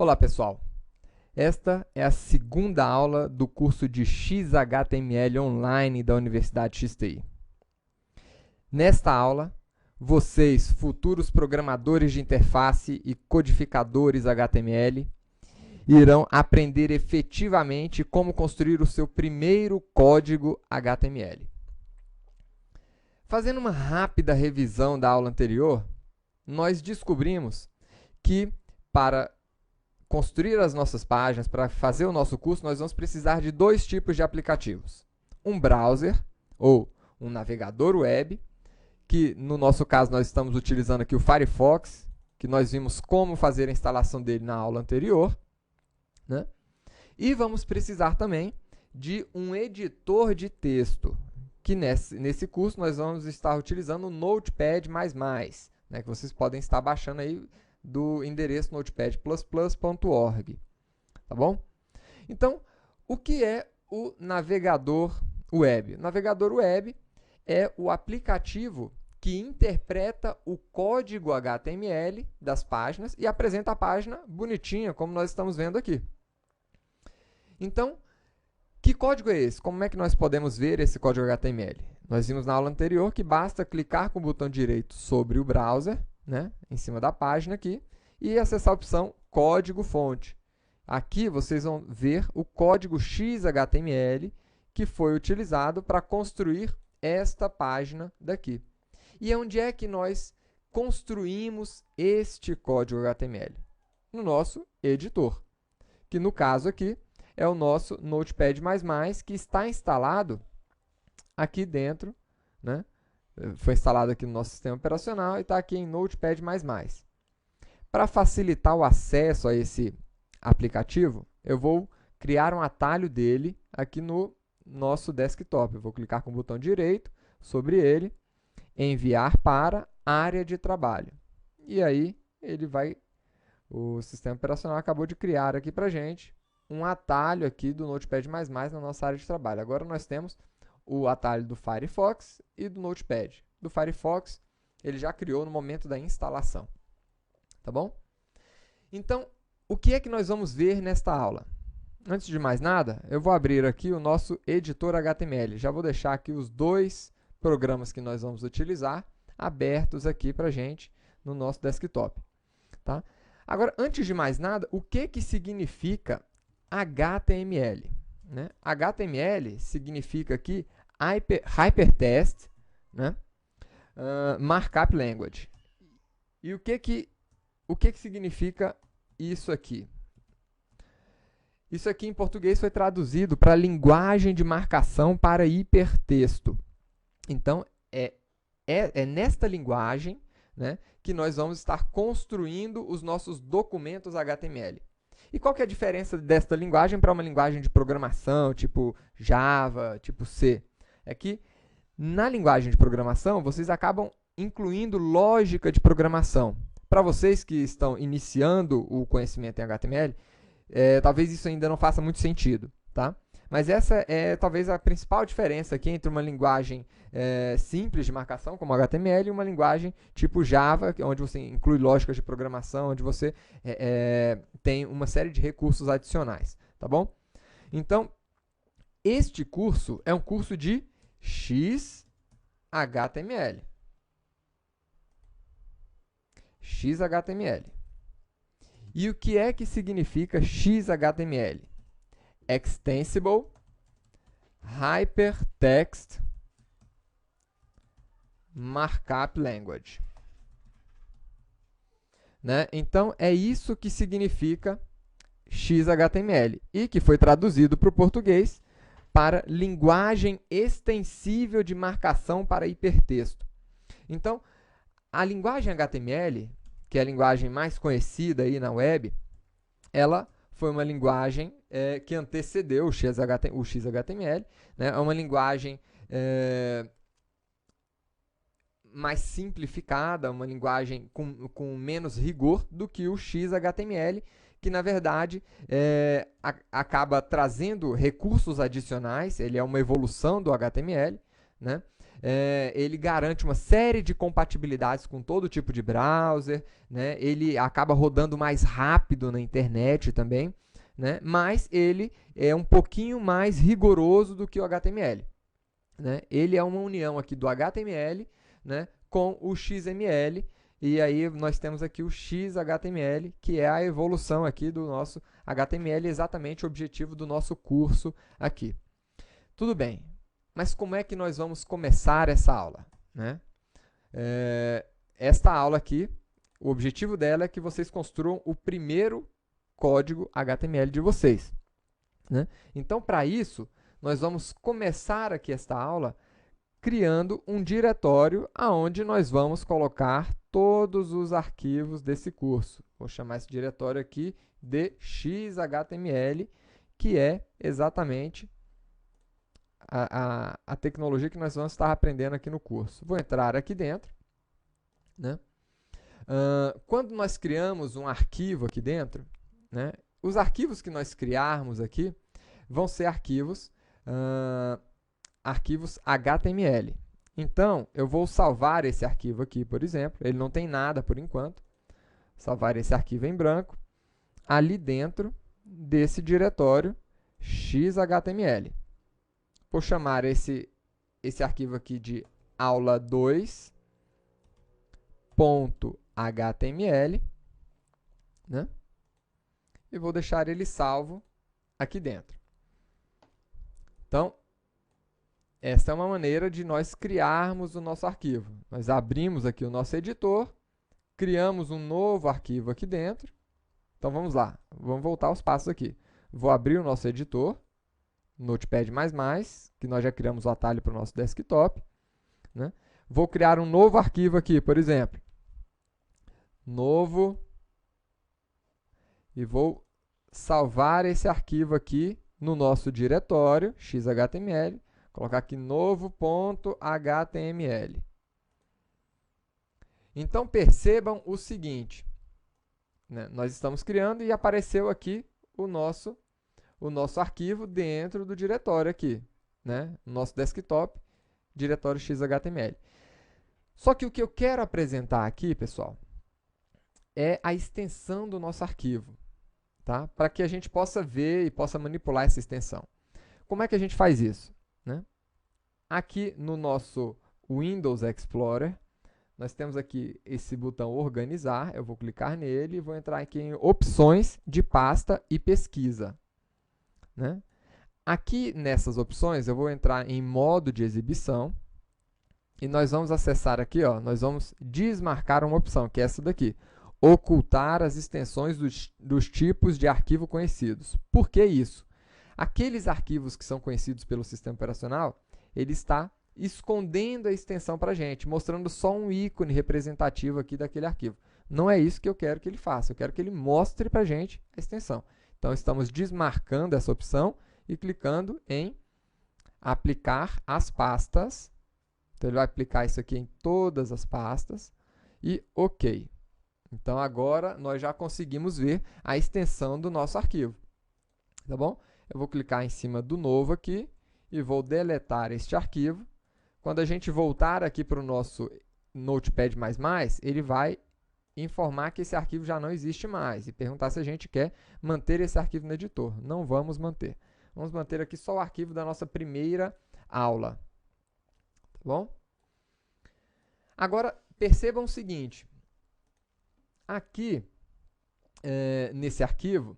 Olá, pessoal! Esta é a segunda aula do curso de XHTML online da Universidade XTI. Nesta aula, vocês, futuros programadores de interface e codificadores HTML, irão aprender efetivamente como construir o seu primeiro código HTML. Fazendo uma rápida revisão da aula anterior, nós descobrimos que para construir as nossas páginas, para fazer o nosso curso, nós vamos precisar de dois tipos de aplicativos. Um browser, ou um navegador web, que no nosso caso nós estamos utilizando aqui o Firefox, que nós vimos como fazer a instalação dele na aula anterior, né? E vamos precisar também de um editor de texto, que nesse curso nós vamos estar utilizando o Notepad++, né, que vocês podem estar baixando aí do endereço notepad++.org, tá bom? Então, o que é o navegador web? O navegador web é o aplicativo que interpreta o código HTML das páginas e apresenta a página bonitinha, como nós estamos vendo aqui. Então, que código é esse? Como é que nós podemos ver esse código HTML? Nós vimos na aula anterior que basta clicar com o botão direito sobre o browser, né, em cima da página aqui, e acessar a opção Código-fonte. Aqui vocês vão ver o código XHTML que foi utilizado para construir esta página daqui. E onde é que nós construímos este código HTML? No nosso editor, que no caso aqui é o nosso Notepad++, que está instalado aqui dentro, né? Foi instalado aqui no nosso sistema operacional e está aqui em Notepad++. Para facilitar o acesso a esse aplicativo, eu vou criar um atalho dele aqui no nosso desktop. Eu vou clicar com o botão direito sobre ele, enviar para área de trabalho. E aí, o sistema operacional acabou de criar aqui para a gente um atalho aqui do Notepad++ na nossa área de trabalho. Agora nós temos o atalho do Firefox e do Notepad. Do Firefox, ele já criou no momento da instalação. Tá bom? Então, o que é que nós vamos ver nesta aula? Antes de mais nada, eu vou abrir aqui o nosso editor HTML. Já vou deixar aqui os dois programas que nós vamos utilizar abertos aqui para a gente no nosso desktop. Tá? Agora, antes de mais nada, o que significa HTML? Né? HTML significa aqui Hypertext, né? Markup Language. E o que significa isso aqui? Isso aqui em português foi traduzido para linguagem de marcação para hipertexto. Então, é nesta linguagem, né, que nós vamos estar construindo os nossos documentos HTML. E qual que é a diferença desta linguagem para uma linguagem de programação, tipo Java, tipo C? É que na linguagem de programação, vocês acabam incluindo lógica de programação. Para vocês que estão iniciando o conhecimento em HTML, talvez isso ainda não faça muito sentido, tá? Mas essa é talvez a principal diferença aqui entre uma linguagem simples de marcação, como HTML, e uma linguagem tipo Java, onde você inclui lógicas de programação, onde você tem uma série de recursos adicionais, tá bom? Então, este curso é um curso de XHTML. XHTML. E o que é que significa XHTML? Extensible Hypertext Markup Language. Né? Então, é isso que significa XHTML e que foi traduzido para o português para linguagem extensível de marcação para hipertexto. Então, a linguagem HTML, que é a linguagem mais conhecida aí na web, ela foi uma linguagem que antecedeu o XHTML, né? É uma linguagem mais simplificada, uma linguagem com menos rigor do que o XHTML, que na verdade acaba trazendo recursos adicionais. Ele é uma evolução do HTML, né? ele garante uma série de compatibilidades com todo tipo de browser, né? Ele acaba rodando mais rápido na internet também, né? Mas ele é um pouquinho mais rigoroso do que o HTML. Né? Ele é uma união aqui do HTML, né, com o XML, e aí nós temos aqui o XHTML, que é a evolução aqui do nosso HTML, exatamente o objetivo do nosso curso aqui. Tudo bem, mas como é que nós vamos começar essa aula? Né? Esta aula aqui, o objetivo dela é que vocês construam o primeiro código HTML de vocês. Né? Então, para isso, nós vamos começar aqui esta aula criando um diretório aonde nós vamos colocar todos os arquivos desse curso. Vou chamar esse diretório aqui de XHTML, que é exatamente a tecnologia que nós vamos estar aprendendo aqui no curso. Vou entrar aqui dentro. Né? Quando nós criamos um arquivo aqui dentro, né, os arquivos que nós criarmos aqui vão ser arquivos HTML. Então, eu vou salvar esse arquivo aqui, por exemplo. Ele não tem nada por enquanto. Salvar esse arquivo em branco ali dentro desse diretório XHTML. Vou chamar esse arquivo aqui de aula2.html, né? E vou deixar ele salvo aqui dentro. Então, essa é uma maneira de nós criarmos o nosso arquivo. Nós abrimos aqui o nosso editor, criamos um novo arquivo aqui dentro. Então, vamos lá. Vamos voltar aos passos aqui. Vou abrir o nosso editor, Notepad++, que nós já criamos o atalho para o nosso desktop. Né? Vou criar um novo arquivo aqui, por exemplo. Novo. E vou salvar esse arquivo aqui no nosso diretório, XHTML. Colocar aqui novo.html. Então, percebam o seguinte. Né? Nós estamos criando e apareceu aqui o nosso arquivo dentro do diretório aqui. Né? Nosso desktop, diretório XHTML. Só que o que eu quero apresentar aqui, pessoal, é a extensão do nosso arquivo. Tá? Para que a gente possa ver e possa manipular essa extensão. Como é que a gente faz isso? Né? Aqui no nosso Windows Explorer, nós temos aqui esse botão organizar, eu vou clicar nele e vou entrar aqui em opções de pasta e pesquisa. Né? Aqui nessas opções eu vou entrar em modo de exibição e nós vamos acessar aqui, ó, nós vamos desmarcar uma opção, que é essa daqui, ocultar as extensões dos tipos de arquivo conhecidos. Por que isso? Aqueles arquivos que são conhecidos pelo sistema operacional, ele está escondendo a extensão para a gente, mostrando só um ícone representativo aqui daquele arquivo. Não é isso que eu quero que ele faça, eu quero que ele mostre para a gente a extensão. Então, estamos desmarcando essa opção e clicando em aplicar as pastas. Então, ele vai aplicar isso aqui em todas as pastas e OK. Então, agora nós já conseguimos ver a extensão do nosso arquivo. Tá bom? Eu vou clicar em cima do novo aqui e vou deletar este arquivo. Quando a gente voltar aqui para o nosso Notepad++, ele vai informar que esse arquivo já não existe mais e perguntar se a gente quer manter esse arquivo no editor. Não vamos manter. Vamos manter aqui só o arquivo da nossa primeira aula. Tá bom? Agora, percebam o seguinte. Aqui, nesse arquivo,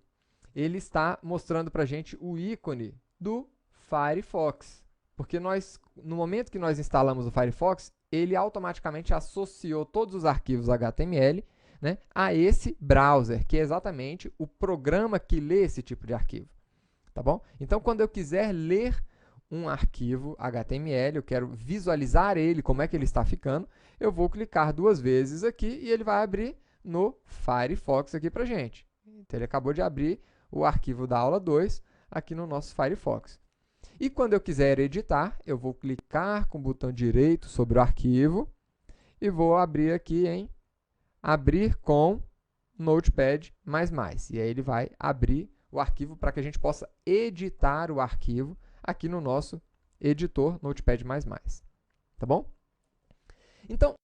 ele está mostrando para a gente o ícone do Firefox. Porque no momento que nós instalamos o Firefox, ele automaticamente associou todos os arquivos HTML, né, a esse browser, que é exatamente o programa que lê esse tipo de arquivo. Tá bom? Então, quando eu quiser ler um arquivo HTML, eu quero visualizar ele, como é que ele está ficando, eu vou clicar 2 vezes aqui e ele vai abrir no Firefox aqui para a gente. Então, ele acabou de abrir o arquivo da aula 2 aqui no nosso Firefox. E quando eu quiser editar, eu vou clicar com o botão direito sobre o arquivo e vou abrir aqui em abrir com Notepad++. E aí ele vai abrir o arquivo para que a gente possa editar o arquivo aqui no nosso editor Notepad++. tá bom? Então,